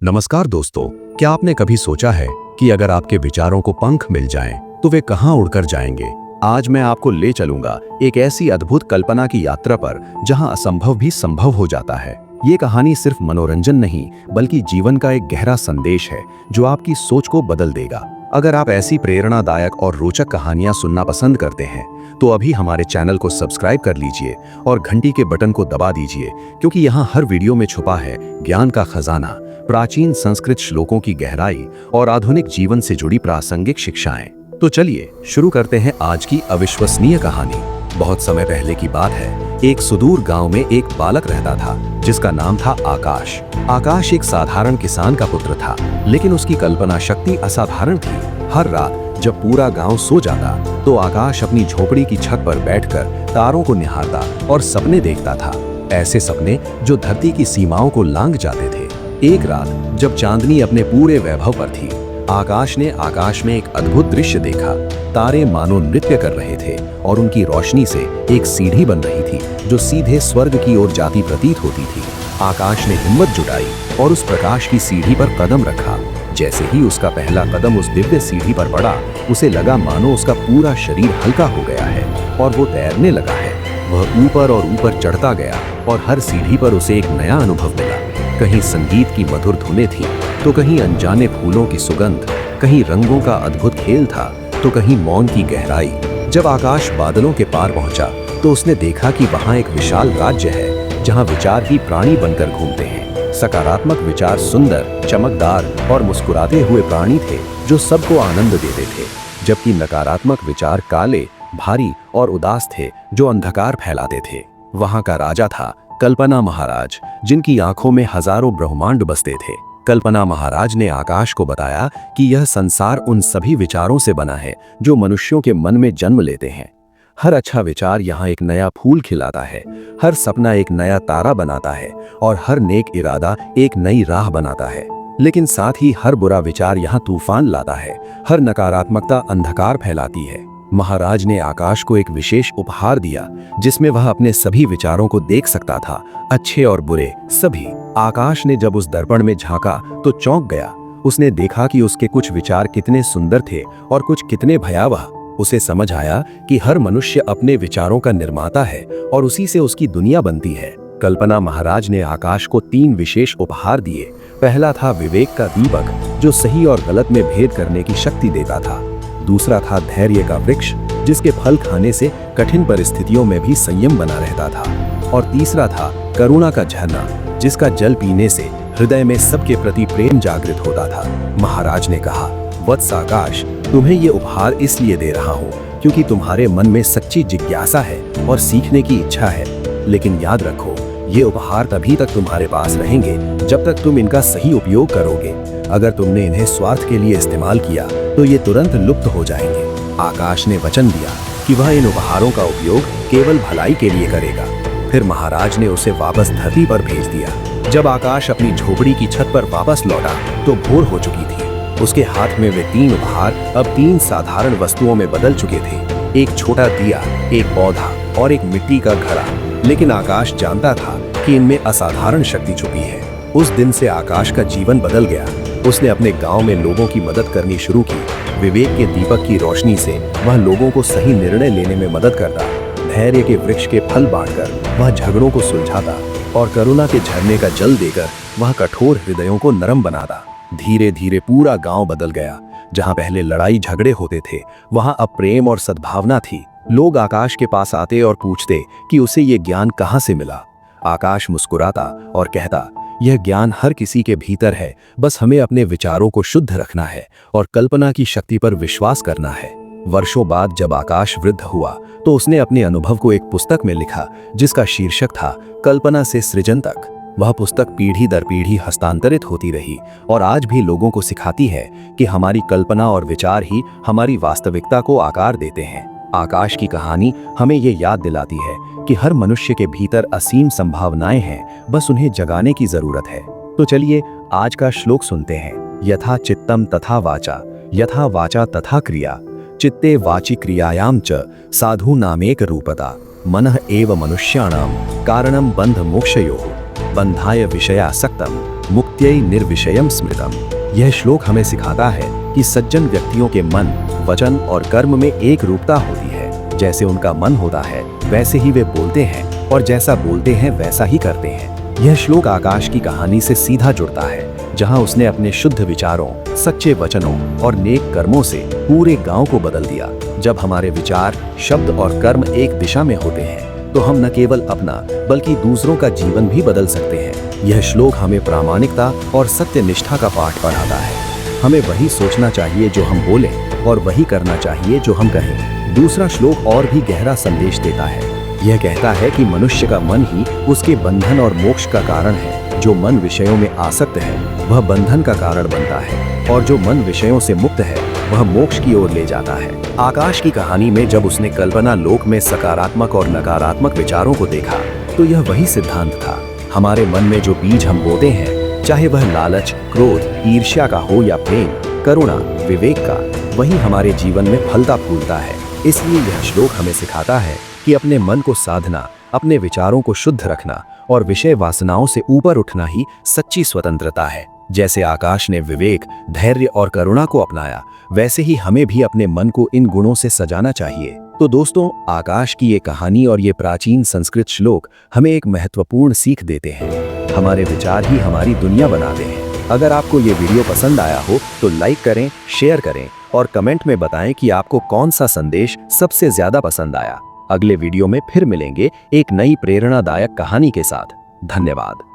नमस्कार दोस्तों, क्या आपने कभी सोचा है कि अगर आपके विचारों को पंख मिल जाएं, तो वे कहां उड़कर जाएंगे? आज मैं आपको ले चलूंगा एक ऐसी अद्भुत कल्पना की यात्रा पर जहां असंभव भी संभव हो जाता है। ये कहानी सिर्फ मनोरंजन नहीं, बल्कि जीवन का एक गहरा संदेश है जो आपकी सोच को बदल देगा। अगर आप ऐसी प्रेरणादायक और रोचक कहानियां सुनना पसंद करते हैं, तो अभी हमारे चैनल को सब्सक्राइब कर लीजिए और घंटी के बटन को दबा दीजिए, क्योंकि यहाँ हर वीडियो में छुपा है ज्ञान का खजाना, प्राचीन संस्कृत श्लोकों की गहराई और आधुनिक जीवन से जुड़ी प्रासंगिक शिक्षाएं। तो चलिए शुरू करते हैं आज की अविश्वसनीय कहानी। बहुत समय पहले की बात है, एक सुदूर गांव में एक बालक रहता था जिसका नाम था आकाश। आकाश एक साधारण किसान का पुत्र था, लेकिन उसकी कल्पना शक्ति असाधारण थी। हर रात जब पूरा गांव सो जाता, तो आकाश अपनी झोपड़ी की छत पर बैठकर तारों को निहारता और सपने देखता था। ऐसे सपने जो धरती की सीमाओं को लांघ जाते थे। एक रात जब चांदनी अपने पूरे वैभव पर थी, आकाश ने आकाश में एक अद्भुत दृश्य देखा। तारे मानो नृत्य कर रहे थे और उनकी रोशनी से एक सीढ़ी बन रही थी जो सीधे स्वर्ग की ओर जाती प्रतीत होती थी। आकाश ने हिम्मत जुटाई और उस प्रकाश की सीढ़ी पर कदम रखा। जैसे ही उसका पहला कदम उस दिव्य सीढ़ी पर पड़ा, उसे लगा मानो उसका पूरा शरीर हल्का हो गया है और वो तैरने लगा है। वह ऊपर और ऊपर चढ़ता गया और हर सीढ़ी पर उसे एक नया अनुभव मिला। कहीं संगीत की मधुर धुनें थी, तो कहीं अनजाने फूलों की सुगंध, कहीं रंगों का अद्भुत खेल था, तो कहीं मौन की गहराई। जब आकाश बादलों के पार पहुंचा, तो उसने देखा कि वहां एक विशाल राज्य है जहां विचार ही प्राणी बनकर घूमते हैं। सकारात्मक विचार सुंदर, चमकदार और मुस्कुराते हुए प्राणी थे जो सबको आनंद देते थे, जबकि नकारात्मक विचार काले, भारी और उदास थे जो अंधकार फैलाते थे। वहां का राजा था कल्पना महाराज, जिनकी आंखों में हजारों ब्रह्मांड बसते थे। कल्पना महाराज ने आकाश को बताया कि यह संसार उन सभी विचारों से बना है जो मनुष्यों के मन में जन्म लेते हैं। हर अच्छा विचार यहाँ एक नया फूल खिलाता है, हर सपना एक नया तारा बनाता है और हर नेक इरादा एक नई राह बनाता है। लेकिन साथ ही हर बुरा विचार यहाँ तूफान लाता है, हर नकारात्मकता अंधकार फैलाती है। महाराज ने आकाश को एक विशेष उपहार दिया, जिसमें वह अपने सभी विचारों को देख सकता था, अच्छे और बुरे सभी। आकाश ने जब उस दर्पण में झांका तो चौंक गया। उसने देखा कि उसके कुछ विचार कितने सुंदर थे और कुछ कितने भयावह। उसे समझ आया कि हर मनुष्य अपने विचारों का निर्माता है और उसी से उसकी दुनिया बनती है। कल्पना महाराज ने आकाश को 3 विशेष उपहार दिए। पहला था विवेक का दीपक, जो सही और गलत में भेद करने की शक्ति देता था। दूसरा था धैर्य का वृक्ष, जिसके फल खाने से कठिन परिस्थितियों में भी संयम बना रहता था। और तीसरा था करुणा का झरना, जिसका जल पीने से हृदय में सबके प्रति प्रेम जागृत होता था। महाराज ने कहा, वत्स आकाश, तुम्हें ये उपहार इसलिए दे रहा हूँ क्योंकि तुम्हारे मन में सच्ची जिज्ञासा है और सीखने की इच्छा है। लेकिन याद रखो, ये उपहार तभी तक तुम्हारे पास रहेंगे जब तक तुम इनका सही उपयोग करोगे। अगर तुमने इन्हें स्वार्थ के लिए इस्तेमाल किया तो ये तुरंत लुप्त हो जाएंगे। आकाश ने वचन दिया कि वह इन उपहारों का उपयोग केवल भलाई के लिए करेगा। फिर महाराज ने उसे वापस धरती पर भेज दिया। जब आकाश अपनी झोपड़ी की छत पर वापस लौटा तो भोर हो चुकी थी। उसके हाथ में वे 3 उपहार अब 3 साधारण वस्तुओं में बदल चुके थे, एक छोटा दिया, एक पौधा और एक मिट्टी का घड़ा। लेकिन आकाश जानता था कि इनमें असाधारण शक्ति छुपी है। उस दिन से आकाश का जीवन बदल गया। उसने अपने गांव में लोगों की मदद करनी शुरू की। विवेक के दीपक की रोशनी से वह लोगों को सही निर्णय लेने में मदद करता। धैर्य के वृक्ष के फल बांटकर वह झगड़ों को सुलझाता और करुणा के झरने का जल देकर वह कठोर हृदयों को नरम बनाता। धीरे धीरे पूरा गांव बदल गया। जहां पहले लड़ाई झगड़े होते थे, वहां अब प्रेम और सद्भावना थी। लोग आकाश के पास आते और पूछते कि उसे ये ज्ञान कहाँ से मिला। आकाश मुस्कुराता और कहता, यह ज्ञान हर किसी के भीतर है, बस हमें अपने विचारों को शुद्ध रखना है और कल्पना की शक्ति पर विश्वास करना है। वर्षों बाद जब आकाश वृद्ध हुआ, तो उसने अपने अनुभव को एक पुस्तक में लिखा, जिसका शीर्षक था कल्पना से सृजन तक। वह पुस्तक पीढ़ी दर पीढ़ी हस्तांतरित होती रही और आज भी लोगों को सिखाती है कि हमारी कल्पना और विचार ही हमारी वास्तविकता को आकार देते हैं। आकाश की कहानी हमें ये याद दिलाती है कि हर मनुष्य के भीतर असीम संभावनाएं हैं, बस उन्हें जगाने की जरूरत है। तो चलिए आज का श्लोक सुनते हैं। यथा चित्तम तथा वाचा, यथा वाचा तथा क्रिया, चित्ते वाचि क्रियायाम च साधु नामेक रूपता, मनः एव मनुष्याणाम कारणम बंध मोक्षयोः, बंधाय विषयासक्तम मुक्त्यै निर्विषयम स्मृतम। यह श्लोक हमें सिखाता है कि सज्जन व्यक्तियों के मन, वचन और कर्म में एक रूपता होती है। जैसे उनका मन होता है वैसे ही वे बोलते हैं और जैसा बोलते हैं वैसा ही करते हैं। यह श्लोक आकाश की कहानी से सीधा जुड़ता है, जहां उसने अपने शुद्ध विचारों, सच्चे वचनों और नेक कर्मों से पूरे गांव को बदल दिया। जब हमारे विचार, शब्द और कर्म एक दिशा में होते हैं तो हम न केवल अपना बल्कि दूसरों का जीवन भी बदल सकते हैं। यह श्लोक हमें प्रामाणिकता और सत्य निष्ठा का पाठ पढ़ाता है। हमें वही सोचना चाहिए जो हम बोलें और वही करना चाहिए जो हम कहें। दूसरा श्लोक और भी गहरा संदेश देता है। यह कहता है कि मनुष्य का मन ही उसके बंधन और मोक्ष का कारण है। जो मन विषयों में आसक्त है वह बंधन का कारण बनता है और जो मन विषयों से मुक्त है वह मोक्ष की ओर ले जाता है। आकाश की कहानी में जब उसने कल्पना लोक में सकारात्मक और नकारात्मक विचारों को देखा तो यह वही सिद्धांत था। हमारे मन में जो बीज हम बोते हैं, चाहे वह लालच, क्रोध, ईर्ष्या का हो या प्रेम, करुणा, विवेक का, वही हमारे जीवन में फलता फूलता है। इसलिए यह श्लोक हमें सिखाता है कि अपने मन को साधना, अपने विचारों को शुद्ध रखना और विषय वासनाओं से ऊपर उठना ही सच्ची स्वतंत्रता है। जैसे आकाश ने विवेक, धैर्य और करुणा को अपनाया, वैसे ही हमें भी अपने मन को इन गुणों से सजाना चाहिए। तो दोस्तों, आकाश की ये कहानी और ये प्राचीन संस्कृत श्लोक हमें एक महत्वपूर्ण सीख देते हैं। हमारे विचार ही हमारी दुनिया बनाते हैं। अगर आपको ये वीडियो पसंद आया हो तो लाइक करें, शेयर करें और कमेंट में बताएं कि आपको कौन सा संदेश सबसे ज्यादा पसंद आया। अगले वीडियो में फिर मिलेंगे एक नई प्रेरणादायक कहानी के साथ। धन्यवाद।